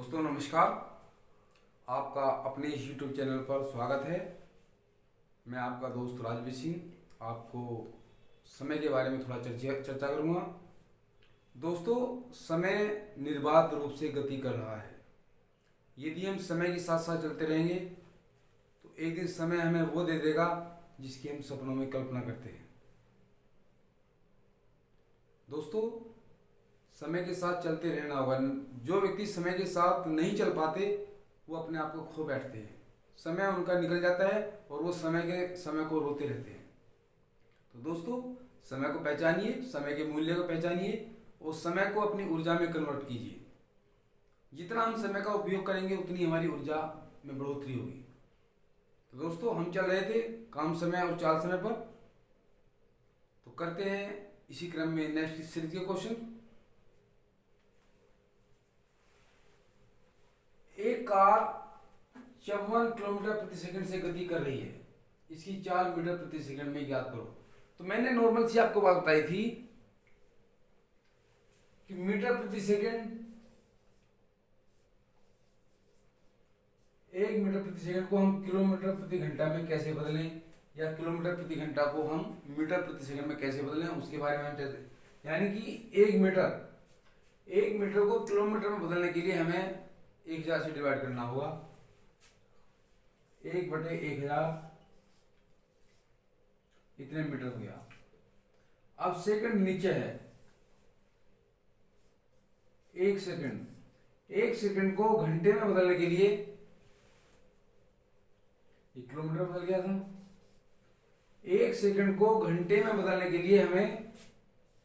दोस्तों नमस्कार। आपका अपने इस यूट्यूब चैनल पर स्वागत है। मैं आपका दोस्त राजवीर सिंह आपको समय के बारे में थोड़ा चर्चा करूँगा। दोस्तों, समय निर्बाध रूप से गति कर रहा है। यदि हम समय के साथ साथ चलते रहेंगे तो एक दिन समय हमें वो दे देगा जिसकी हम सपनों में कल्पना करते हैं। दोस्तों, समय के साथ चलते रहना होगा। जो व्यक्ति समय के साथ नहीं चल पाते वो अपने आप को खो बैठते हैं। समय उनका निकल जाता है और वो समय को रोते रहते हैं। तो दोस्तों, समय को पहचानिए, समय के मूल्य को पहचानिए और समय को अपनी ऊर्जा में कन्वर्ट कीजिए। जितना हम समय का उपयोग करेंगे उतनी हमारी ऊर्जा में बढ़ोतरी होगी। तो दोस्तों, हम चल रहे थे काम समय और चाल समय पर। तो करते हैं इसी क्रम में नेक्स्ट सीरीज के क्वेश्चन। एक कार 54 किलोमीटर प्रति सेकंड से गति कर रही है। इसकी चाल मीटर प्रति सेकंड में ज्ञात करो। तो मैंने नॉर्मल सी आपको बात बताई थी कि मीटर प्रति सेकंड, 1 मीटर प्रति सेकंड को हम किलोमीटर प्रति घंटा में कैसे बदलें, या किलोमीटर प्रति घंटा को हम मीटर प्रति सेकंड में कैसे बदलें, उसके बारे में हम यानी कि 1 मीटर को किलोमीटर में बदलने के लिए हमें 1000 से डिवाइड करना होगा। 1/1000 इतने मीटर हो गया। अब सेकंड नीचे है। 1 सेकंड को घंटे में बदलने के लिए, ये किलोमीटर बदल गया था। 1 सेकंड को घंटे में बदलने के लिए हमें,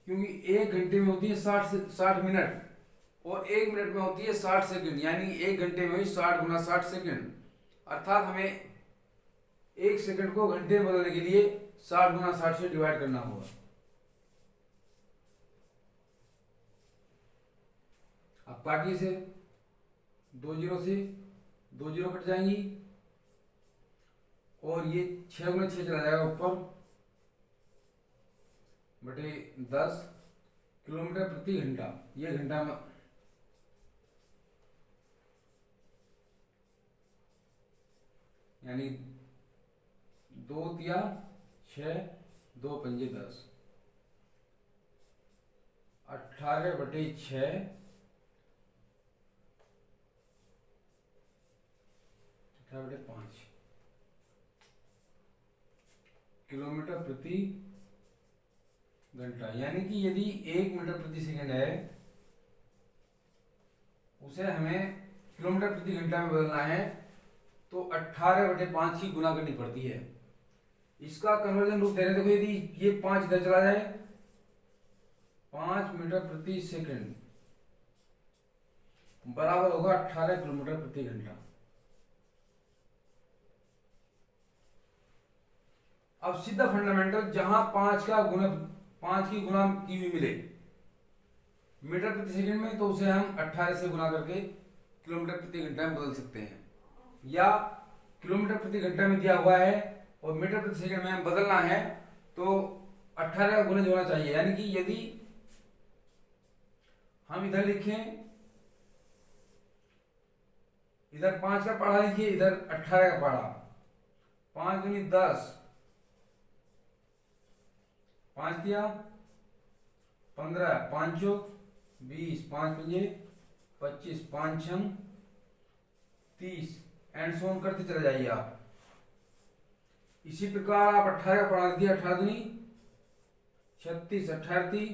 क्योंकि 1 घंटे में होती है 60 मिनट और 1 मिनट में होती है 60 सेकंड, यानी 1 घंटे में हुई 60 गुना 60 सेकंड। अर्थात हमें 1 सेकंड को घंटे में बदलने के लिए 60 गुना 60 से डिवाइड करना होगा। अब काटिए से, 2 जीरो से 2 जीरो कट जाएंगी और ये 6 गुना 6 चला जाएगा ऊपर बटे 10 किलोमीटर प्रति घंटा। ये घंटा में यानी 2 तिया 6, 2 पंजे 10, 18/6 18/5 किलोमीटर प्रति घंटा। यानी कि यदि 1 मीटर प्रति सेकंड है उसे हमें किलोमीटर प्रति घंटा में बदलना है तो 18/5 की गुना करनी पड़ती है। इसका कन्वर्जन रूप दे रहे, देखो यदि ये 5 इधर चला जाए, 5 मीटर प्रति सेकंड बराबर होगा 18 किलोमीटर प्रति घंटा। अब सीधा फंडामेंटल, जहां 5 की गुना की हुई मिले मीटर प्रति सेकंड में, तो उसे हम 18 से गुना करके किलोमीटर प्रति घंटा में बदल सकते हैं। या किलोमीटर प्रति घंटा में दिया हुआ है और मीटर प्रति सेकंड में बदलना है तो 18 का गुणज होना चाहिए। यानी कि यदि हम इधर लिखें, इधर 5 का पढ़ा लिखिए, इधर 18 का पढ़ा, 5 दूनी 10, 5 दिया 15, 5 चौक 20, 5 पंजे 25, 5 छंग 30 एंड सोन करते चले जाइए आप। इसी प्रकार आप 18 का पढ़ा दिया, 18 दूनी 36, 18 ती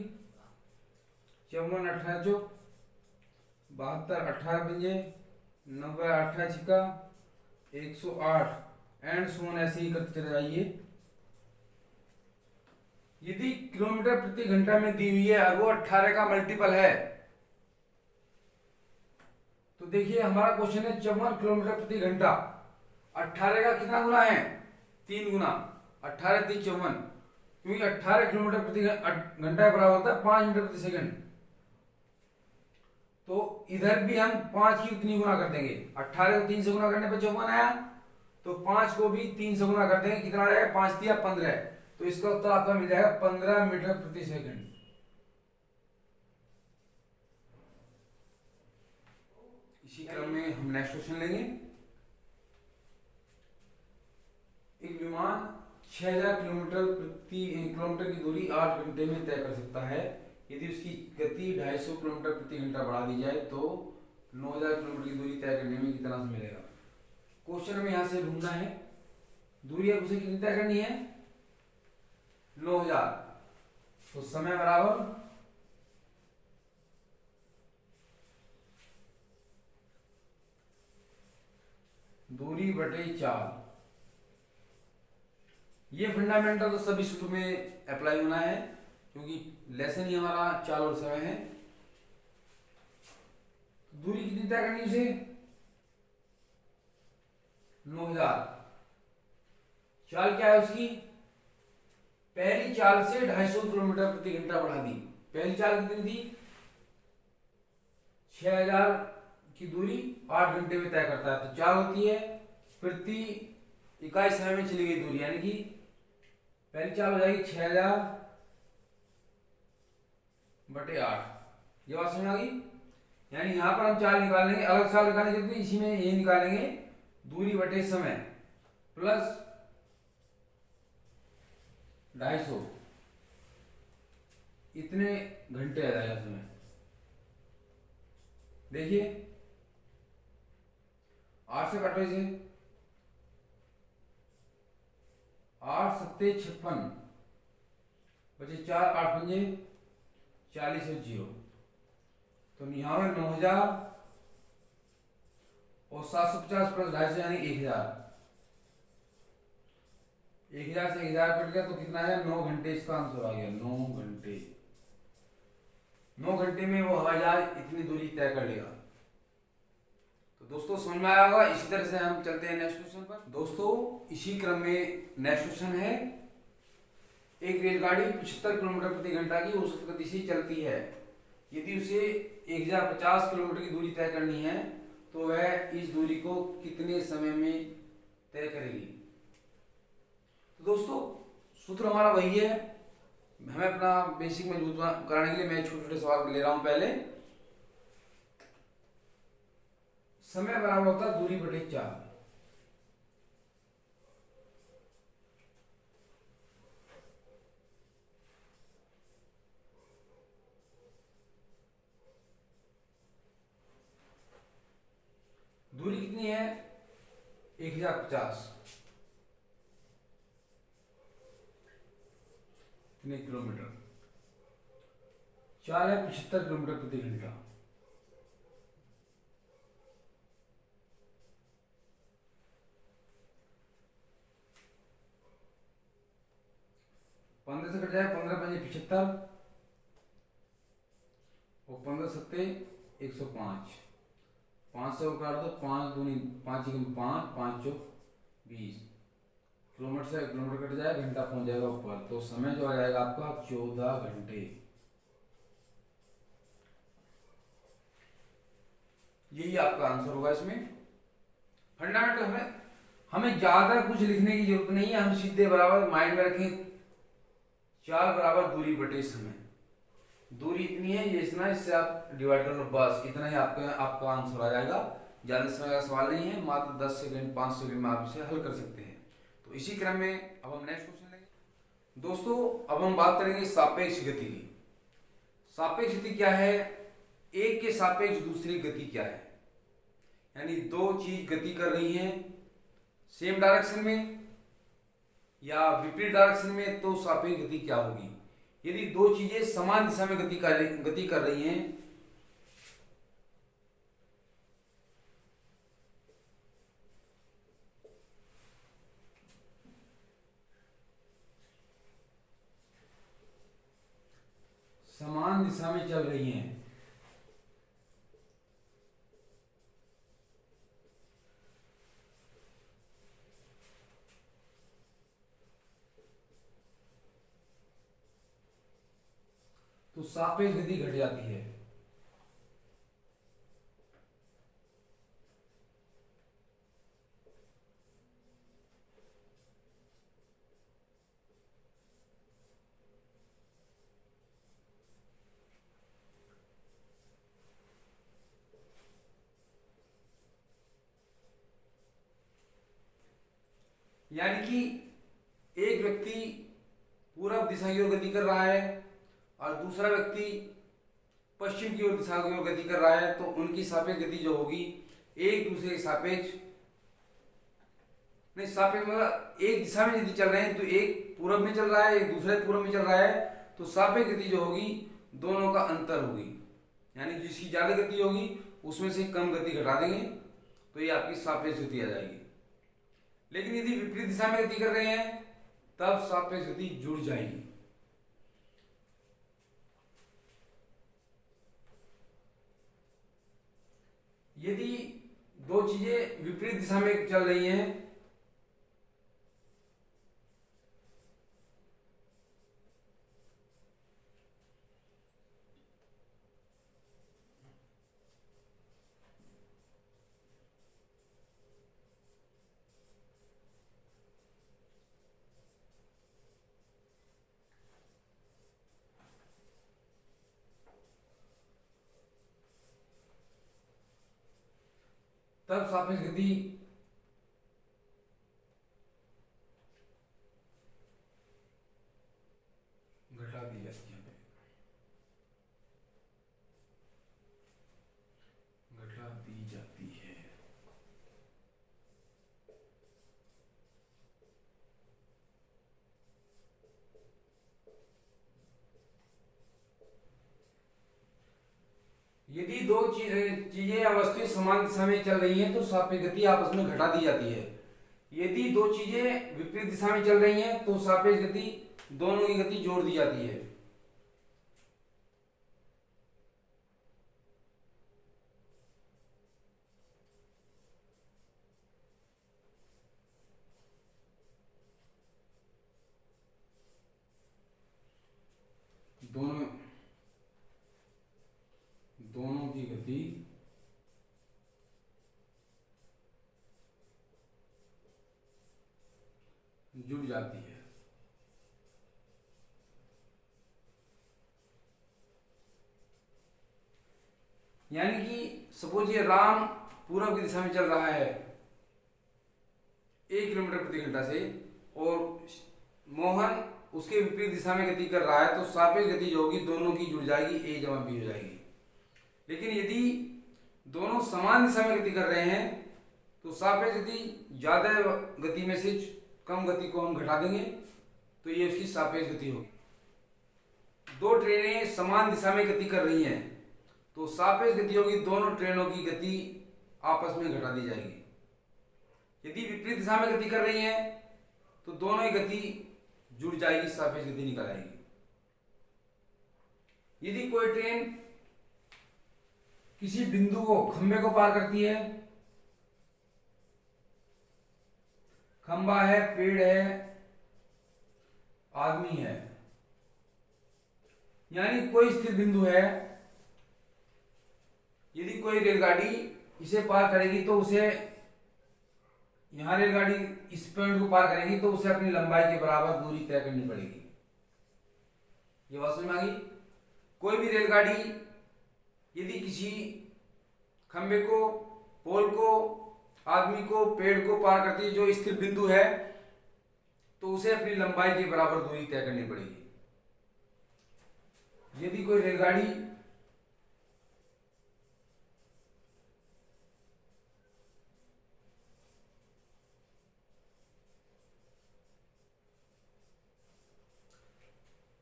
54, 18 चौक 72, 18 पंजे 90, 18 छिका 108 एंड सोन ऐसे ही करते चले जाइए। यदि किलोमीटर प्रति घंटा में दी हुई है और वो 18 का मल्टीपल है, तो देखिए हमारा क्वेश्चन है 54 किलोमीटर प्रति घंटा। 18 का कितना गुना है? 3 गुना। 18 3 54, क्योंकि 18 किलोमीटर प्रति घंटा बराबर होता है 5 मीटर प्रति सेकंड। तो इधर भी हम 5 की उतनी गुना कर देंगे। 18 को 3 से गुना करने पर 54 आया, तो 5 को भी 3 से गुना कर देंगे, कितना आ जाएगा? 5 दिया 15, तो इसका उत्तर आपका मिल जाएगा 15 मीटर प्रति सेकंड। इसी क्रम में हम नेक्स्ट क्वेश्चन लेंगे। एक विमान 6000 किलोमीटर की दूरी 8 घंटे में तय कर सकता है। यदि उसकी गति 250 किलोमीटर प्रति घंटा बढ़ा दी जाए तो 9000 किलोमीटर की दूरी तय करने में कितना समय मिलेगा। क्वेश्चन में यहाँ से ढूंढना है दूरी अब उसे कितनी तय करनी है 9000। तो समय बराबर दूरी बटे 4। ये फंडामेंटल तो सभी सूत्र में अप्लाई होना है क्योंकि लेसन ही हमारा 4 और समय है। दूरी कितनी तय करनी उसे 9000। चाल क्या है उसकी पहली चाल से 250 किलोमीटर प्रति घंटा बढ़ा दी। पहली चाल कितनी थी 6000 की दूरी 8 घंटे में तय करता है। तो चाल होती है प्रति इकाई समय में चली गई दूरी, यानी कि पहली चाल हो जाएगी 6000 बटे 8। ये बात समझ आ गई। यानी यहां पर हम चाल निकालेंगे, अलग चाल निकालने के लिए इसी में ये निकालेंगे दूरी बटे समय प्लस 250 इतने घंटे आ जाएगा समय। देखिए 8 से काटो इसे, 8 सत्ते 56 बचे 4, 8 पंजे 40 और 0। तो निहावर 9000 और 750 प्लस 250 यानी 1000। 1000 से 1000 कट गया तो कितना है 9 घंटे। इसका आंसर आ गया 9 घंटे। 9 घंटे में वो हवाई जहाज इतनी दूरी तय कर लेगा। तो दोस्तों समझ में आया होगा। इसी तरह से हम चलते हैं नेक्स्ट क्वेश्चन पर। दोस्तों इसी क्रम में नेक्स्ट क्वेश्चन है एक रेलगाड़ी 75 किलोमीटर प्रति घंटा की औसत गति से चलती है। यदि उसे 1050 किलोमीटर की दूरी तय करनी है तो वह इस दूरी को कितने समय में तय करेगी। तो दोस्तों सूत्र हमारा वही है। हमें अपना बेसिक मजबूत कराने के लिए मैं छोटे छोटे सवाल ले रहा हूं। पहले समय बराबर होता है दूरी बटे 4। दूरी कितनी है 1050 किलोमीटर। चाल है 75 किलोमीटर प्रति घंटा। पंद्रह से कट जाए 15 पंजे 75 और 15 सत्ते 105। 5 से काट दो 5 दूनी 5 5 5 चौक 20 किलोमीटर से किलोमीटर कट जाए घंटा पहुंच जाएगा ऊपर। तो समय जो आ जाएगा आपका 14 घंटे। यही आपका आंसर होगा। इसमें फंडामेंटल हमें ज्यादा कुछ लिखने की जरूरत नहीं है। हम सीधे बराबर माइंड में रखें चाल बराबर दूरी बटे समय। दूरी इतनी है ये इतना, इससे आप डिवाइड कर लो बस इतना ही आपका आंसर आ जाएगा। ज्यादा समय का सवाल नहीं है, मात्र 10 सेकंड 5 सेकंड में आप इसे हल कर सकते हैं। तो इसी क्रम में अब हम नेक्स्ट क्वेश्चन लेंगे। दोस्तों अब हम बात करेंगे सापेक्ष गति की। सापेक्ष गति क्या है, एक के सापेक्ष दूसरी गति क्या है। यानी दो चीज गति कर रही हैं सेम डायरेक्शन में या विपरीत डायरेक्शन में, तो सापेक्ष गति क्या होगी। यदि दो चीजें समान दिशा में गति कर रही हैं समान दिशा में चल रही हैं तो सापेक्ष गति घट जाती है। यानी कि एक व्यक्ति पूरब दिशा की ओर गति कर रहा है और दूसरा व्यक्ति पश्चिम की ओर दिशा की ओर गति कर रहा है, तो उनकी सापेक्ष गति जो होगी एक दूसरे के सापेक्ष नहीं, सापेक्ष मतलब एक दिशा में यदि चल रहे हैं तो एक पूरब में चल रहा है, एक दूसरे पूरब में चल रहा है, तो सापेक्ष गति जो होगी दोनों का अंतर होगी, यानी जिसकी ज्यादा गति होगी उसमें से कम गति घटा देंगे तो ये आपकी सापेक्ष गति आ जाएगी। लेकिन यदि विपरीत दिशा में गति कर रहे हैं तब सापेक्ष गति जुड़ जाएगी। यदि दो चीजें विपरीत दिशा में चल रही हैं तब सापेक्ष गति घटा दी जाती है, घटा दी जाती है। यदि दो चीजें या वस्तुएं समान दिशा में चल रही हैं तो सापेक्ष गति आपस में घटा दी जाती है। यदि दो चीजें विपरीत दिशा में चल रही हैं तो सापेक्ष गति दोनों की गति जोड़ दी जाती है। दोनों दोनों की गति जुड़ जाती है। यानी कि सपोज ये राम पूरब की दिशा में चल रहा है 1 किलोमीटर प्रति घंटा से और मोहन उसके विपरीत दिशा में गति कर रहा है, तो सापेक्ष गति जो होगी दोनों की जुड़ जाएगी, a जमा b हो जाएगी। लेकिन यदि दोनों समान दिशा में गति कर रहे हैं तो सापेक्ष गति ज्यादा गति में से कम गति को हम घटा देंगे तो ये उसकी सापेक्ष गति होगी। दो ट्रेनें समान दिशा में गति कर रही हैं तो सापेक्ष गति होगी दोनों ट्रेनों की गति आपस में घटा दी जाएगी। यदि विपरीत दिशा में गति कर रही हैं तो दोनों की गति जुड़ जाएगी, सापेक्ष गति निकल आएगी। यदि कोई ट्रेन किसी बिंदु को खंबे को पार करती है, खंबा है, पेड़ है, आदमी है, यानी कोई स्थिर बिंदु है, यदि कोई रेलगाड़ी इसे पार करेगी तो उसे यहां रेलगाड़ी इस पॉइंट को पार करेगी तो उसे अपनी लंबाई के बराबर दूरी तय करनी पड़ेगी। ये बात समझ में आ गई। कोई भी रेलगाड़ी यदि किसी खंबे को, पोल को, आदमी को, पेड़ को पार करती है जो स्थिर बिंदु है तो उसे अपनी लंबाई के बराबर दूरी तय करनी पड़ेगी। यदि कोई रेलगाड़ी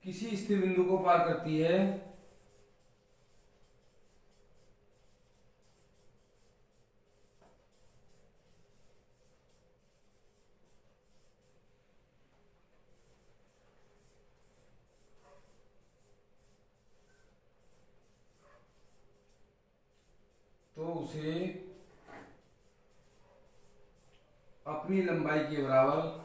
किसी स्थिर बिंदु को पार करती है तो उसे अपनी लंबाई के बराबर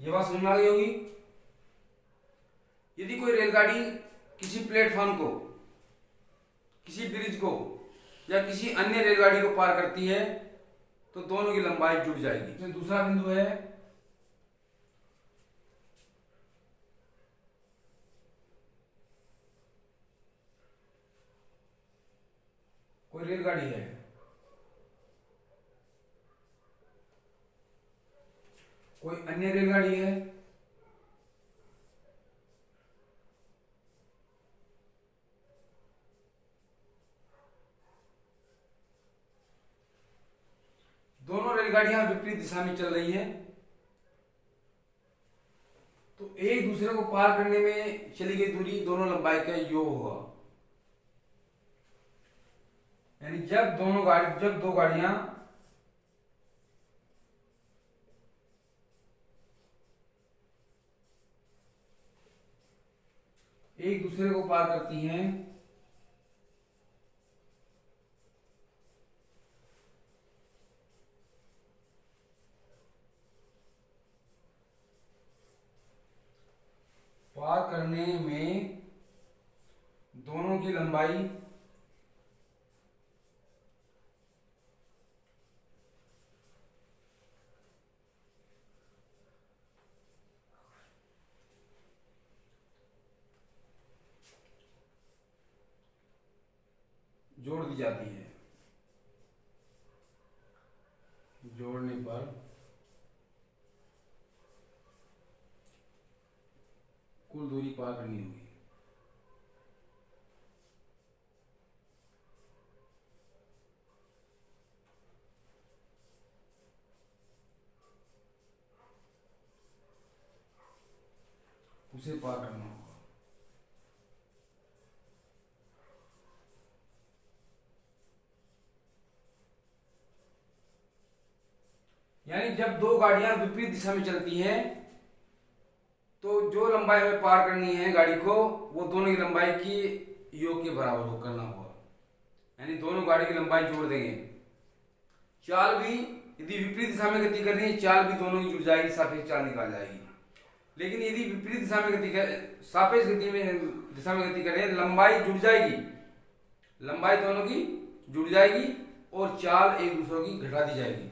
ये बात समझ में आ गई होगी। यदि कोई रेलगाड़ी किसी प्लेटफॉर्म को किसी ब्रिज को या किसी अन्य रेलगाड़ी को पार करती है तो दोनों की लंबाई जुड़ जाएगी। इसमें दूसरा बिंदु है कोई रेलगाड़ी है, कोई अन्य रेलगाड़ी है, दोनों रेलगाड़ियां विपरीत दिशा में चल रही हैं, तो एक दूसरे को पार करने में चली गई दूरी दोनों लंबाई का योग होगा। यानी जब दो गाड़ियां एक दूसरे को पार करती हैं पार करने में दोनों की लंबाई जोड़ दी जाती है। जोड़ने पर कुल दूरी पार करनी होगी। उसे पार करना होगा। यानी जब दो गाड़ियां विपरीत दिशा में चलती हैं तो जो लंबाई हमें पार करनी है गाड़ी को वो दोनों की लंबाई की योग के बराबर हो करना होगा। यानी दोनों गाड़ी की लंबाई जोड़ देंगे। चाल भी यदि विपरीत दिशा में गति कर रही है चाल भी दोनों की जुड़ जाएगी, सापेक्ष चाल निकाल जाएगी। लेकिन यदि विपरीत दिशा में सापेक्ष गति में दिशा में गति कर रहे हैं लंबाई जुड़ जाएगी, लंबाई दोनों की जुड़ जाएगी और चाल एक दूसरे की घटा दी जाएगी।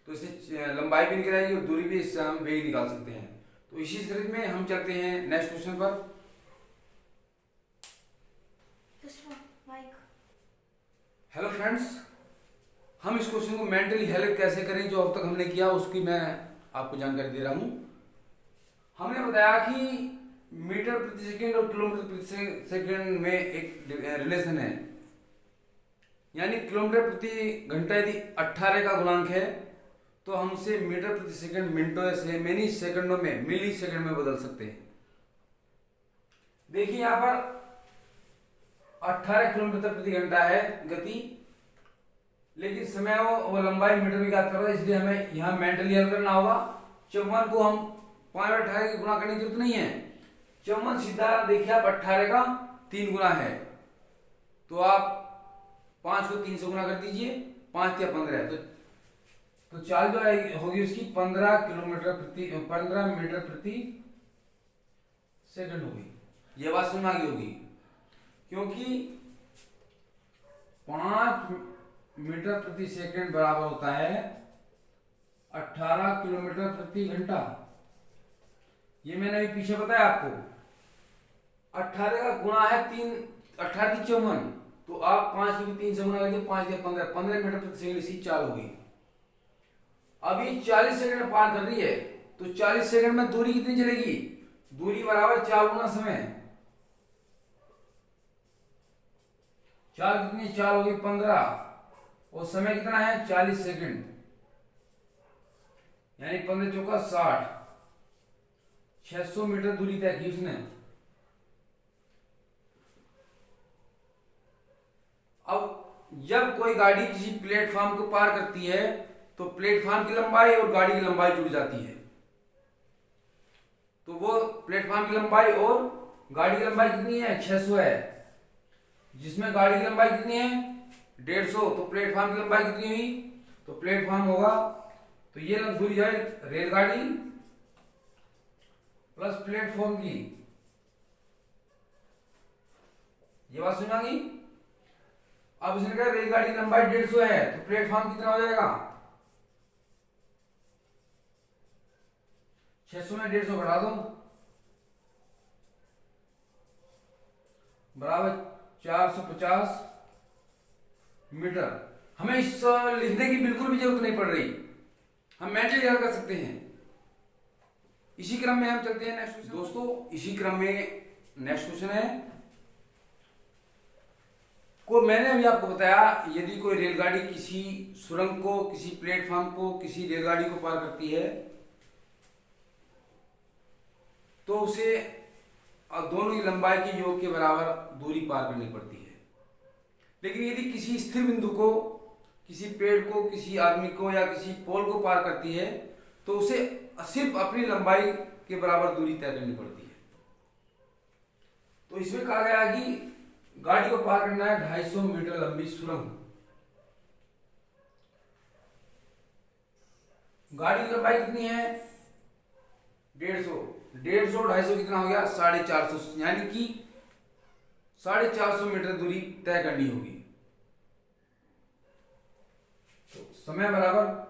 तो इससे लंबाई भी निकल आएगी और दूरी भी इससे हम वेग निकाल सकते हैं। तो इसी सीरीज में हम चलते हैं नेक्स्ट क्वेश्चन पर। हेलो फ्रेंड्स, हम इस क्वेश्चन को मेंटली हेल्प कैसे करें जो अब तक हमने किया उसकी मैं आपको जानकारी दे रहा हूं। हमने बताया कि मीटर प्रति सेकंड और किलोमीटर प्रति सेकंड में एक रिलेशन है। यानी किलोमीटर प्रति घंटा यदि 18 का गुणांक है तो हम उसे मीटर प्रति सेकंड मिनटों से मिनी सेकंडों में मिली सेकंड में बदल सकते हैं। देखिए यहां पर 18 किलोमीटर प्रति घंटा है गति, लेकिन समय वो लंबाई मीटर में ज्ञात कर रहा है, इसलिए हमें यहाँ मेंटली हल करना होगा। 54 को हम 5/18 की गुणा करने की जरूरत नहीं है। 54 सीधा देखिए आप 18 का 3 गुना है, तो आप 5 को 3 से गुना कर दीजिए, 5 या 15 तो चाल जो होगी उसकी 15 मीटर प्रति सेकंड होगी। ये बात समझ आ गई होगी, क्योंकि 5 मीटर प्रति सेकंड बराबर होता है 18 किलोमीटर प्रति घंटा। ये मैंने अभी पीछे बताया आपको। 18 का गुणा है 3, 18 की 54, तो आप 5 की 3 से गुना कर दिए, 5 या 15 मीटर प्रति सेकंड इसकी चाल होगी। अभी 40 सेकंड में पार कर रही है, तो 40 सेकंड में दूरी कितनी चलेगी? दूरी बराबर 4 गुना समय। चाल कितनी? चाल होगी 15 और समय कितना है? 40 सेकंड। यानी 15 चौका 60, 600 मीटर दूरी तय की उसने। अब जब कोई गाड़ी किसी प्लेटफॉर्म को पार करती है तो प्लेटफॉर्म की लंबाई और गाड़ी की लंबाई जुड़ जाती है। तो वो प्लेटफॉर्म की लंबाई और गाड़ी की लंबाई कितनी है? 600 है, जिसमें गाड़ी की लंबाई कितनी है? 150। तो प्लेटफॉर्म की लंबाई कितनी हुई? तो प्लेटफॉर्म होगा, तो ये दूरी है रेलगाड़ी प्लस प्लेटफॉर्म की। ये बात सुना गई। अब इसने कहा रेलगाड़ी की लंबाई 150 है, तो प्लेटफॉर्म कितना हो जाएगा? 600 में 150 बढ़ा दो, बराबर 450 मीटर। हमें इस लिखने की बिल्कुल भी जरूरत नहीं पड़ रही, हम मेंटली याद कर सकते हैं। इसी क्रम में हम चलते हैं नेक्स्ट क्वेश्चन। दोस्तों इसी क्रम में नेक्स्ट क्वेश्चन है को मैंने अभी आपको बताया, यदि कोई रेलगाड़ी किसी सुरंग को, किसी प्लेटफॉर्म को, किसी रेलगाड़ी को पार करती है तो उसे दोनों की लंबाई के योग के बराबर दूरी पार करनी पड़ती है। लेकिन यदि किसी स्थिर बिंदु को, किसी पेड़ को, किसी आदमी को या किसी पोल को पार करती है तो उसे सिर्फ अपनी लंबाई के बराबर दूरी तय करनी पड़ती है। तो इसमें कहा गया कि गाड़ी को पार करना है 250 मीटर लंबी सुरंग। गाड़ी की लंबाई कितनी है? 150। 250 कितना हो गया? 450, यानी कि 450 मीटर दूरी तय करनी होगी। तो समय बराबर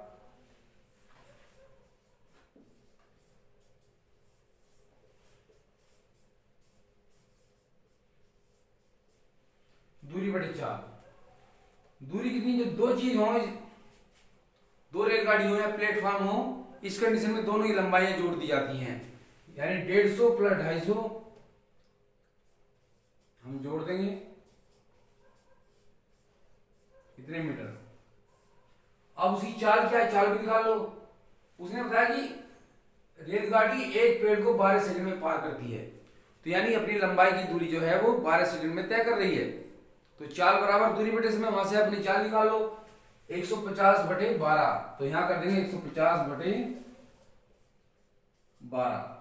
दूरी बटे 4। दूरी कितनी? जो दो चीज हो, दो रेलगाड़ी हो या प्लेटफॉर्म हो, इस कंडीशन में दोनों की लंबाइयां जोड़ दी जाती हैं, यानी 150 प्लस 250 हम जोड़ देंगे कितने मीटर। अब उसकी चाल क्या है? चाल भी निकाल लो। उसने बताया कि रेलगाड़ी एक पेड़ को 12 सेकंड में पार करती है, तो यानी अपनी लंबाई की दूरी जो है वो 12 सेकंड में तय कर रही है। तो चाल बराबर दूरी बटे समय, वहां से अपनी चाल निकाल लो 150 बटे 12। तो यहां कर देंगे 150 बटे 12,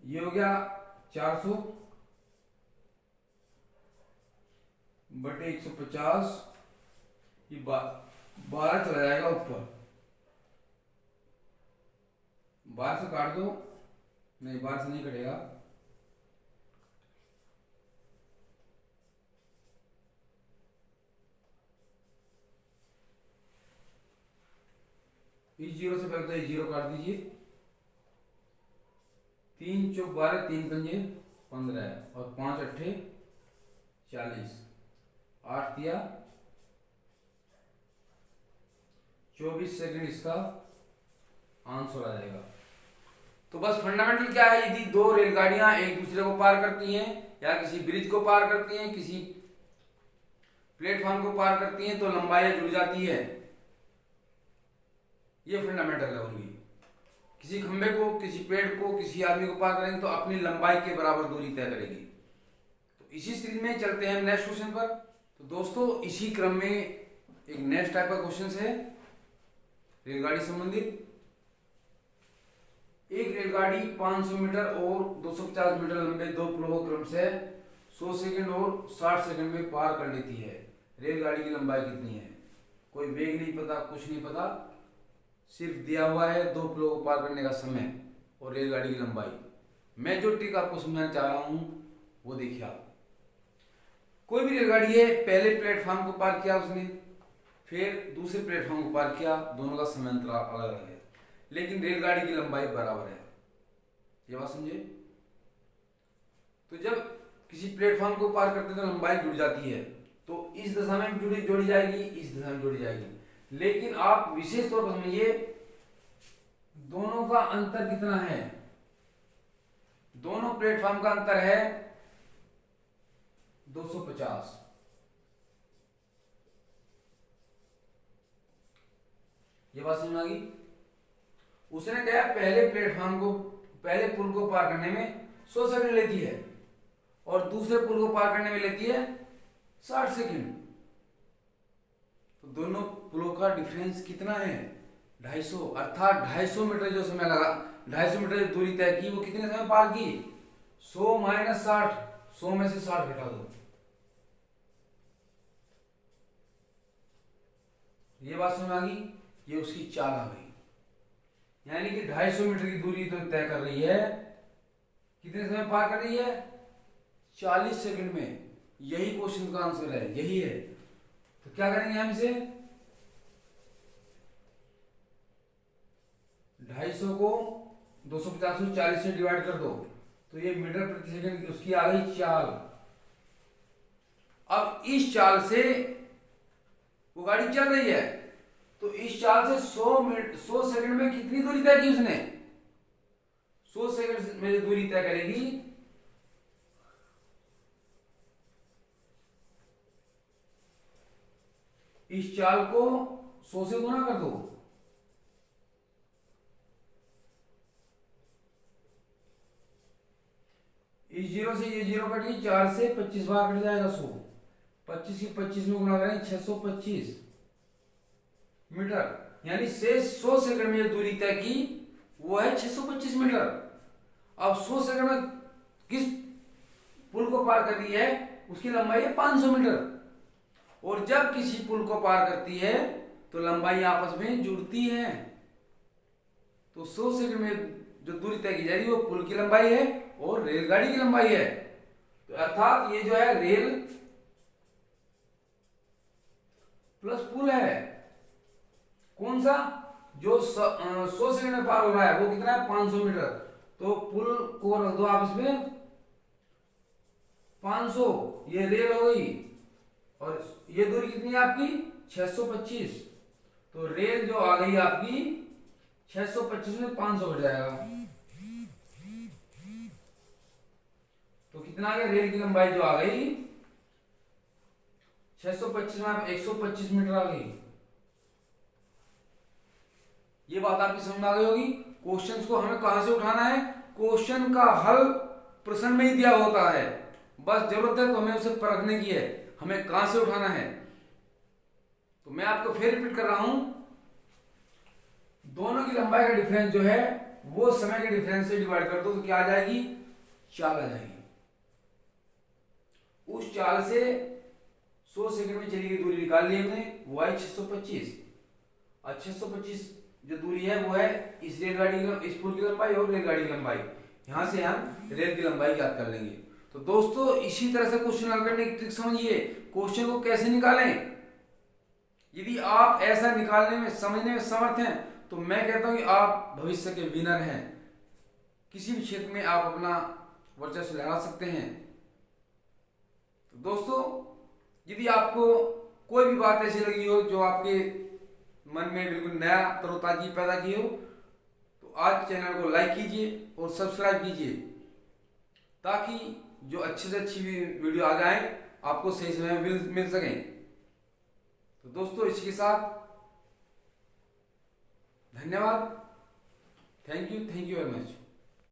ये हो गया 400 बटे 150, ये 12 चला जाएगा ऊपर, 12 से काट दो, नहीं 12 से नहीं कटेगा, इस जीरो से पहले तो ये जीरो काट दीजिए। 3 चौक 12, 3 पंजे 15 और 5 अट्ठे 40, 8 दिया 24 सेकंड इसका आंसर आ जाएगा। तो बस फंडामेंटल क्या है, यदि दो रेलगाड़ियां एक दूसरे को पार करती हैं या किसी ब्रिज को पार करती हैं, किसी प्लेटफॉर्म को पार करती हैं, तो लंबाई जुड़ जाती है। ये फंडामेंटल है उनकी। किसी खंबे को, किसी पेड़ को, किसी आदमी को पार करेंगे तो अपनी लंबाई के बराबर दूरी तय करेगी। तो इसी सीरीज में चलते हैं नेक्स्ट क्वेश्चन पर। तो दोस्तों इसी क्रम में एक नेक्स्ट टाइप का क्वेश्चन है रेलगाड़ी संबंधित। एक रेलगाड़ी 500 मीटर और 250 मीटर लंबे दो पुलों को क्रम से 100 सेकंड और 60 सेकंड में पार कर लेती है। रेलगाड़ी की लंबाई कितनी है? कोई वेग नहीं पता, कुछ नहीं पता, सिर्फ दिया हुआ है दो पुलों को पार करने का समय और रेलगाड़ी की लंबाई। मैं जो ट्रिक आपको समझाना चाह रहा हूं वो देखिए आप। कोई भी रेलगाड़ी है, पहले प्लेटफॉर्म को पार किया उसने, फिर दूसरे प्लेटफॉर्म को पार किया, दोनों का समय अंतराल अलग अलग है, लेकिन रेलगाड़ी की लंबाई बराबर है। ये बात समझे? तो जब किसी प्लेटफॉर्म को पार करते हैं तो लंबाई जुड़ जाती है, तो इस दिशा में जोड़ी जाएगी, इस दिशा में जोड़ी जाएगी। लेकिन आप विशेष तौर पर समझिए दोनों का अंतर कितना है। दोनों प्लेटफॉर्म का अंतर है 250। ये बात समझ आ गई? उसने कहा पहले प्लेटफॉर्म को, पहले पुल को पार करने में 100 सेकंड लेती है और दूसरे पुल को पार करने में लेती है 60 सेकंड। तो दोनों पुलों का डिफरेंस कितना है? 250। अर्थात 250 मीटर जो समय लगा, 250 मीटर जो दूरी तय की वो कितने समय पार की? 100 माइनस 60, 100 में से 60 घटा दो। ये बात समझ आ गई? ये उसकी चाल आ गई, यानी कि 250 मीटर की दूरी तो तय कर रही है, कितने समय पार कर रही है? 40 सेकंड में। यही क्वेश्चन का आंसर है, यही है। तो क्या करेंगे हम इसे, 250 को 250 को 40 से डिवाइड कर दो तो ये मीटर प्रति सेकंड उसकी आ गई चाल। अब इस चाल से वो गाड़ी चल रही है, तो इस चाल से 100 सेकंड में कितनी दूरी तय की उसने, 100 सेकंड में दूरी तय करेगी इस चाल को 100 से गुना कर दो, इस जीरो से ये जीरो कट गई, 4 से 25 बार कट जाएगा 100, 25 की 25 में गुना करेंगे 625 मीटर, यानी से 100 सेकंड में दूरी तय की वो है 625 मीटर। अब 100 सेकंड में किस पुल को पार कर रही है, उसकी लंबाई है 500 मीटर, और जब किसी पुल को पार करती है तो लंबाई आपस में जुड़ती है। तो 100 सेकंड में जो दूरी तय की जा रही है वो पुल की लंबाई है और रेलगाड़ी की लंबाई है। तो अर्थात ये जो है रेल प्लस पुल है, कौन सा, जो 100 सेकंड में पार हो रहा है वो कितना है 500 मीटर, तो पुल को रख दो आपस में 500, ये रेल हो गई, और ये दूरी कितनी है आपकी 625, तो रेल जो आ गई आपकी 625 में 500 घट जाएगा, तो कितना आ गया, रेल की लंबाई जो आ गई 625 में 125 मीटर आ गई। ये बात आपकी समझ में आ गई होगी। क्वेश्चंस को हमें कहां से उठाना है, क्वेश्चन का हल प्रश्न में ही दिया होता है, बस जरूरत है तो हमें उसे परखने की है, हमें कहां से उठाना है। तो मैं आपको फिर रिपीट कर रहा हूं, दोनों की लंबाई का डिफरेंस जो है वो समय के डिफरेंस से डिवाइड कर दो तो क्या आ जाएगी, चाल आ जाएगी। उस चाल से 100 सेकंड में चली गई दूरी निकाल ली हमने, वो आई 625, और 625 जो दूरी है वो है इस रेलगाड़ी की, इस पुल की लंबाई और रेलगाड़ी की लंबाई, यहां से हम रेल की लंबाई याद कर लेंगे। तो दोस्तों इसी तरह से क्वेश्चन हल करने की ट्रिक समझिए, क्वेश्चन को कैसे निकालें। यदि आप ऐसा निकालने में समझने में समर्थ हैं तो मैं कहता हूं कि आप भविष्य के विनर हैं, किसी भी क्षेत्र में आप अपना वर्चस्व लगा सकते हैं। तो दोस्तों यदि आपको कोई भी बात ऐसी लगी हो जो आपके मन में बिल्कुल नया तरोताजी पैदा की हो, तो आज चैनल को लाइक कीजिए और सब्सक्राइब कीजिए, ताकि जो अच्छे से अच्छी वीडियो आ जाए आपको सही समय में मिल सकें। तो दोस्तों इसके साथ धन्यवाद, थैंक यू वेरी मच।